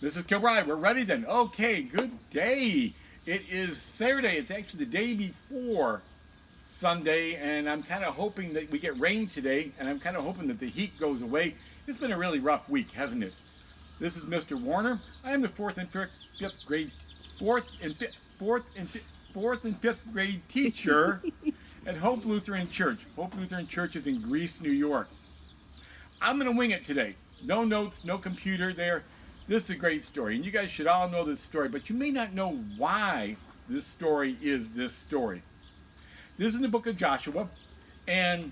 This is Kilbride. We're ready then. Okay, good day. It is Saturday. It's actually the day before Sunday, and I'm kind of hoping that we get rain today, and I'm kind of hoping that the heat goes away. It's been a really rough week, hasn't it? This is Mr. Warner. I am the fourth and fifth grade teacher at Hope Lutheran Church. Hope Lutheran Church is in Greece, New York. I'm going to wing it today. No notes, no computer there. This is a great story, and you guys should all know this story, but you may not know why this story is this story. This is in the book of Joshua, and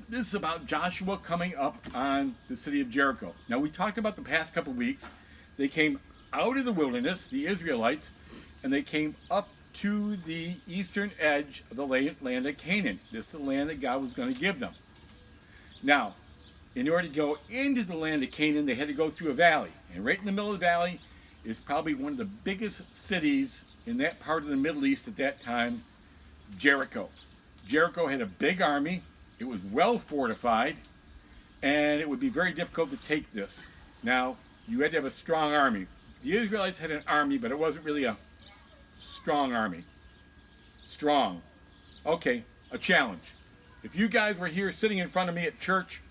this is about Joshua coming up on the city of Jericho. Now, we talked about the past couple weeks. They came out of the wilderness, the Israelites, and they came up to the eastern edge of the land of Canaan. This is the land that God was going to give them. Now, in order to go into the land of Canaan, they had to go through a valley. And right in the middle of the valley is probably one of the biggest cities in that part of the Middle East at that time, Jericho. Jericho had a big army. It was well fortified, and it would be very difficult to take this. Now, you had to have a strong army. The Israelites had an army, but it wasn't really a strong army. Strong. Okay, a challenge. If you guys were here sitting in front of me at church,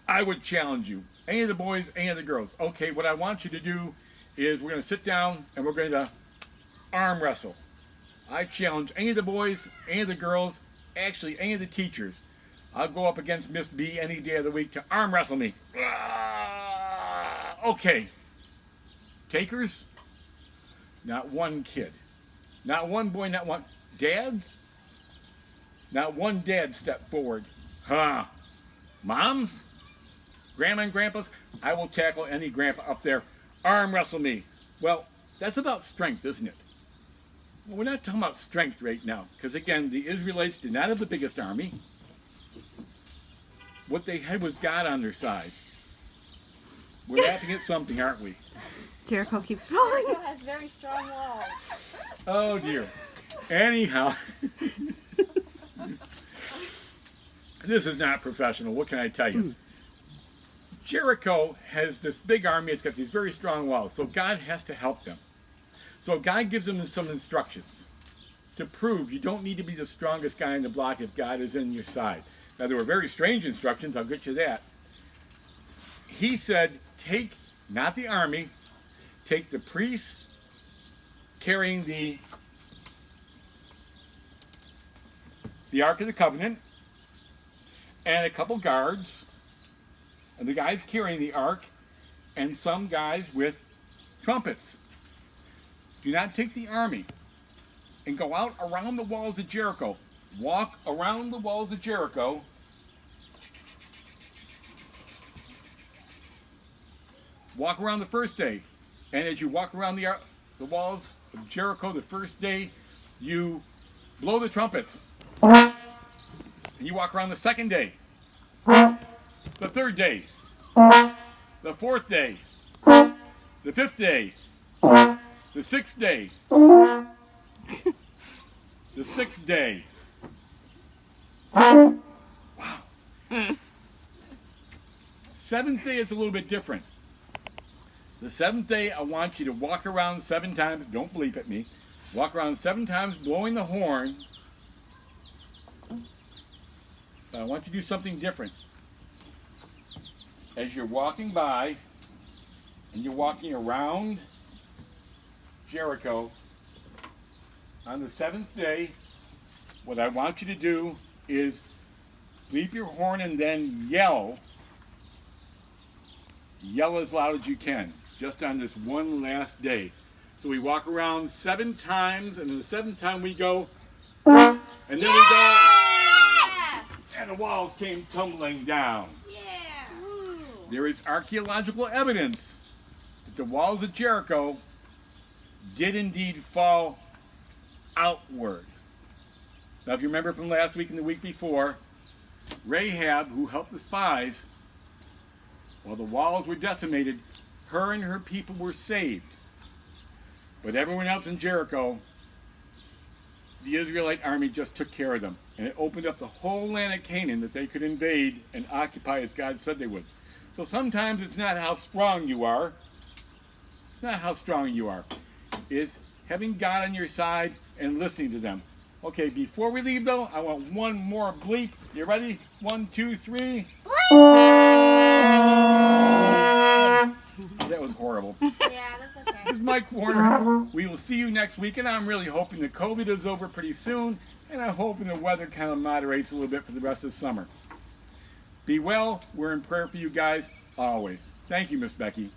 I would challenge you. Any of the boys, any of the girls. Okay, what I want you to do is we're going to sit down and we're going to arm wrestle. I challenge any of the boys, any of the girls, actually any of the teachers. I'll go up against Miss B any day of the week to arm wrestle me. Okay. Takers? Not one kid. Not one boy, not one. Dads? Not one dad stepped forward. Huh. Moms? Grandma and grandpas? I will tackle any grandpa up there. Arm wrestle me. Well, that's about strength, isn't it? Well, we're not talking about strength right now, because again, the Israelites did not have the biggest army. What they had was God on their side. We're laughing at something, aren't we? Jericho keeps falling. Jericho has very strong walls. Oh dear. Anyhow, this is not professional. What can I tell you? Jericho has this big army. It's got these very strong walls. So God has to help them. So God gives them some instructions to prove you don't need to be the strongest guy in the block if God is in your side. Now, there were very strange instructions. I'll get you that. He said, take, not the army, take the priests carrying the Ark of the Covenant and a couple guards, and the guys carrying the ark, and some guys with trumpets. Do not take the army and go out around the walls of Jericho. Walk around the walls of Jericho. Walk around the first day. And as you walk around the walls of Jericho the first day, you blow the trumpet. And you walk around the second day. The third day, the fourth day, the fifth day, the sixth day, the sixth day. Wow. Seventh day is a little bit different. The seventh day, I want you to walk around 7 times. Don't bleep at me. Walk around 7 times, blowing the horn. But I want you to do something different. As you're walking by, and you're walking around Jericho, on the 7th day, what I want you to do is bleep your horn and then yell. Yell as loud as you can, just on this one last day. So we walk around 7 times, and then the 7th time we go, and then we go, and the walls came tumbling down. There is archaeological evidence that the walls of Jericho did indeed fall outward. Now, if you remember from last week and the week before, Rahab, who helped the spies, while the walls were decimated, her and her people were saved. But everyone else in Jericho, the Israelite army just took care of them. And it opened up the whole land of Canaan that they could invade and occupy as God said they would. So sometimes it's not how strong you are, It's not how strong you are. It's having God on your side and listening to them. Okay, before we leave though, I want one more bleep. You ready? 1, 2, 3. That was horrible. Yeah, that's okay. This is Mike Warner. We will see you next week, and I'm really hoping the COVID is over pretty soon, and I'm hoping the weather kind of moderates a little bit for the rest of the summer. Be well. We're in prayer for you guys always. Thank you, Miss Becky.